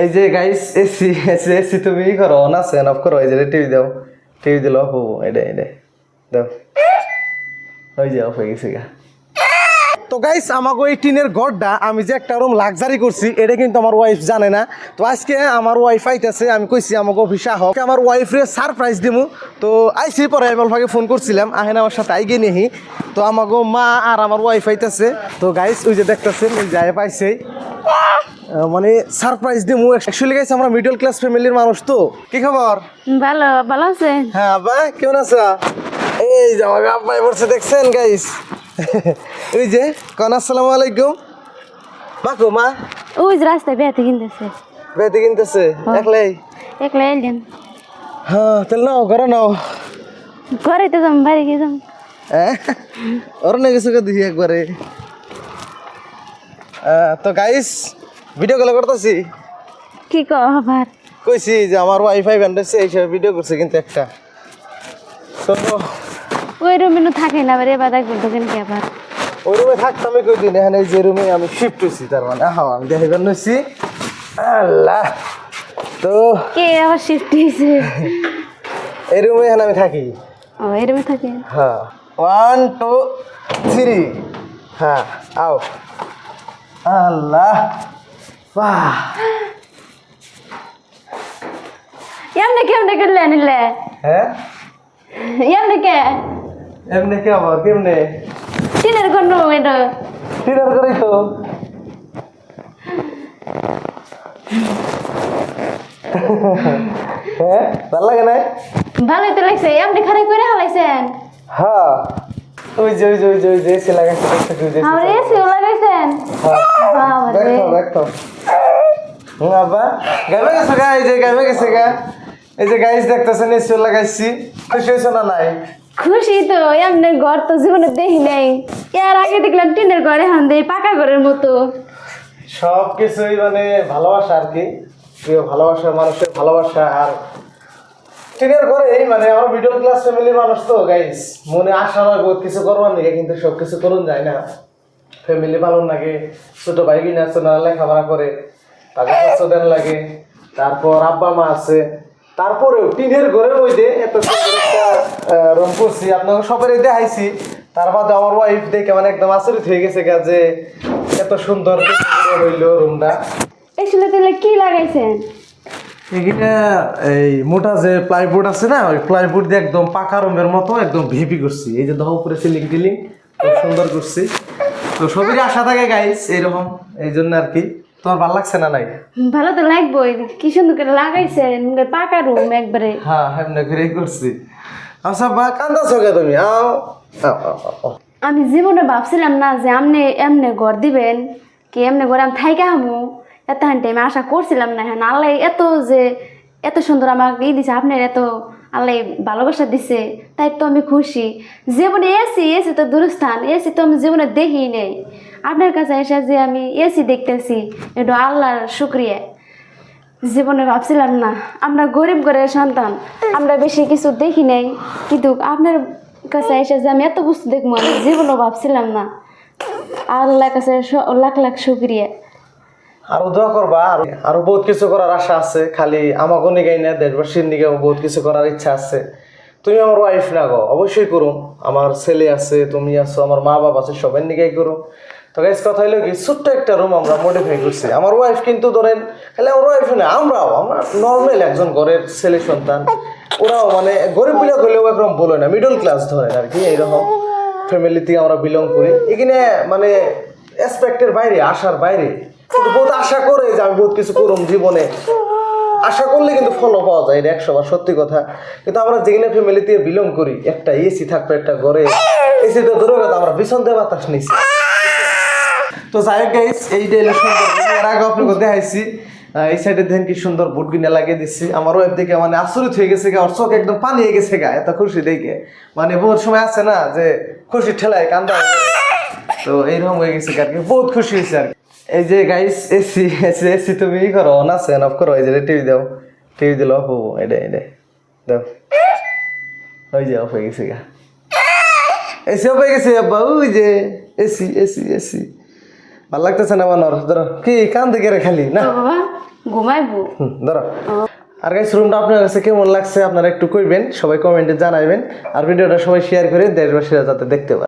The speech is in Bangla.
এই যে গাইস এসি এসি এসি তুমি ই করো না সেন অফ করো এই যে টিভি দাও টিভি দিল অফ হবো এটা দাও ওই যে অফ হয়ে গেছে গা। তো গাইস আমাকে এই টিনের ঘরটা আমি যে একটা রুম লাক্সারি করছি এটা কিন্তু আমার ওয়াইফ জানে না। তো আজকে আমার ওয়াইফ আইতেছে, আমি কইছি আমাকে অফিসে হোক আমার ওয়াইফরে সারপ্রাইজ দিমু। তো আইসি পরে আমি অল্পকে ফোন করছিলাম আহেন আমার সাথে আইগে নিহি। তো আমাকে মা আর আমার ওয়াইফ আইতেছে। তো গাইস ওই যে দেখতেছেন ওই যায় পাইছে মানে সারপ্রাইজ দিমু। অ্যাকচুয়ালি গাইস আমরা মিডল ক্লাস ফ্যামিলির মানুষ। তো কি খবর? ভালো ভালো আছে। হ্যাঁ আব্বা কেমন আছো? এই যে আমাকে আব্বাই বলছে দেখছেন গাইস ওই যে কোন আসসালামু আলাইকুম মা গো মা ওই যে রাস্তায় বেতে কিনতেছে। বেতে কিনতেছে একলাই একলাই এলেন? হ্যাঁ তাহলে নাও ঘরে নাও। ঘরে তো যাম বাড়ি গিয়ে যাম। হ্যাঁ ওর না কিছু দিই একবারে। তো গাইস ভিডিও কল করতেছি। কি কো আবার? কইছি যে আমার ওয়াইফাই ব্যান্ডেছে এইসব ভিডিও করছে কিন্তু একটা। তো ওই রুমে থাকে না আবার এবার দেখবেন তো কেন কি আবার ওই রুমে থাকতাম কই দিন এখানে এই যে রুমে আমি শিফট হইছি তার মানে হ্যাঁ আমি দেখাইবার নইছি। আল্লাহ তো কে আবার শিফট হইছে? এই রুমে এখানে আমি থাকি। ও এই রুমে থাকে? হ্যাঁ 1 2 3 হ্যাঁ আও। আল্লাহ বাহ এমনি কেমনে করলে আনিলে? হ্যাঁ এমনি কে এমনি কে আবার কেমনে টিনের কোন রুম এটা? টিনার করেই তো। হ্যাঁ ভালো লাগে না? ভালোই তো লাগছে। এমনি খারাপ করে হালাইছেন? হ্যাঁ ওই যে ওই যে ওই যে ওই যে এসে লাগাইছে দেখতে তুই যে আমার এসিও লাগাইছেন? বাবা রে দেখতো আব্বা গাইবে গেছে গা এই যে গাইবে গেছে গা এই যে গাইস দেখতেছেন এসে লাগাইছি খুশি হয়েছে না নাই? খুশি তো। এমনি ঘর তো জীবনে দেখি নাই। এর আগে দেখলাম টিনের ঘরে হান দেয় পাকা ঘরের মতো। সব কিছুই মানে ভালোবাসা আর কি, প্রিয় ভালোবাসা মানুষের ভালোবাসা। আর টিনের ঘরে এই মানে আমার মিডল ক্লাস ফ্যামিলির মানুষ তো গাইস মনে আশা হয় বহুত কিছু করবার নাকি কিন্তু সব কিছু করুন যায় না। ফ্যামিলি ভালো লাগে, ছোট ভাই কিনা আছে না লেখাপড়া করে তাদের কষ্ট দেন লাগে, তারপর আব্বা মা আছে, তারপরেও টিনের ঘরের মধ্যে এত সুন্দর একটা রুম করছি আপনাকে সবারই দেখাইছি। তার বাদে আমার ওয়াইফ দেখে মানে একদম আচরিত হয়ে গেছে গা যে এত সুন্দর হইল রুমটা। এসলে তাহলে কি লাগাইছেন? এখানে এই মোটা যে প্লাইবোর্ড আছে না ওই প্লাইবোর্ড দিয়ে একদম পাকা রুমের মতো একদম ভিপি করছি। এই যে দহ উপরে সিলিং টিলিং খুব সুন্দর করছি। তো সবারই আশা থাকে গাইস এইরকম, এই জন্য আর কি। তোমার ভালো লাগছে না নাই? ভালো তো লাগবোই। কি সুন্দর করে লাগাইছেন পাকা রুম একবারে। হ্যাঁ এমনি করেই করছি। আচ্ছা বা কান্দাছো কে তুমি? আও আমি জীবনে ভাবছিলাম না যে আপনি এমনি ঘর দিবেন, কি এমনি ঘরে আমি থাইকা হামু এত হান টাইমে আশা করছিলাম না। হ্যাঁ আল্লাহ এত যে এত সুন্দর আমাকে দিছে, আপনার এত আল্লাহ ভালোবাসা দিছে, তাই তো আমি খুশি। জীবনে এসি এসি তো দূরস্থান, এসি তো আমি জীবনে দেখি নেই। আপনার কাছে এসে যে আমি এসি দেখতেছি এটা আল্লাহর শুক্রিয়া। জীবনে ভাবছিলাম না, আমরা গরিব ঘরের সন্তান, আমরা বেশি কিছু দেখি নাই, কিন্তু আপনার কাছে এসে যে আমি এত বস্তু দেখবো আমি জীবনও ভাবছিলাম না। আল্লাহর কাছে লাখ লাখ শুক্রিয়া। আরো দোয়া করবা, আরো বহুত কিছু করার আশা আছে। খালি আমাকে নিগাই না, দেশবাসীর নিগাও বহুত কিছু করার ইচ্ছা আছে। তুমি আমার ওয়াইফ না গো, অবশ্যই করুন। আমার ছেলে আছে, তুমি আছো, আমার মা বাবা আছে, সবাই নিগাই করো। তো গাইস কথা হলো কি ছোট্ট একটা রুম আমরা মডিফাই করছি। আমার ওয়াইফ কিন্তু ধরেন খালি আমার ওয়াইফ না, আমরাও আমরা নর্মাল একজন ঘরের ছেলে সন্তান। ওরাও মানে গরিব বিলং হলেও একদম বলে না, মিডল ক্লাস ধরেন আর কি, এইরকম ফ্যামিলি থেকে আমরা বিলং করি। এখানে মানে এক্সপেক্টের বাইরে, আশার বাইরে, কিন্তু বহুত আশা করে যে আমি বহুত কিছু করুম জীবনে। আশা করলে কিন্তু ফলও পাওয়া যায়, এটা 100বার সত্যি কথা। কিন্তু আমরা যেখানে ফ্যামিলিতে বিলং করি একটা এসি থাকবে একটা ঘরে, এসি তো দূরের কথা আমরা বিছন দিয়ে বাতাস নিছি। তো যাই হোক গাইস এইটা হলো সুন্দর। এর আগে আপনাকে দেখাইছি এই সাইডে দেখেন কি সুন্দর বুট কিনে লাগিয়ে দিচ্ছি। আমার ওয়েব দেখে মানে আচরিত হয়ে গেছে গা, ওর চোখ একদম পানি হয়ে গেছে গা এত খুশি দেখে। মানে বহুত সময় আছে না যে খুশি ঠেলায় কান্দা, তো এইরকম হয়ে গেছে আর কি, বহুত খুশি হয়েছে আর কি। এই যে গাইস এসি এসি এসি তুমি ই করো না সেন অফ করো, এই যে টিভি দাও টিভি দিল অফ হবো এটা দাও ওই যে অফ হয়ে গেছে গা, এসি অফ হয়ে গেছে আব্বা। ওই যে এসি এসি এসি ভাল লাগতেছে না বানর, ধরো কি কান দিকে রে খালি না। বাবা ঘুমাইবো ধরো। আর গাইস রুমটা আপনার কাছে কেমন লাগছে আপনারা একটু কইবেন, সবাই কমেন্টে জানাইবেন। আর ভিডিওটা সবাই শেয়ার করে দেশবাসীরা যাতে দেখতে পারে।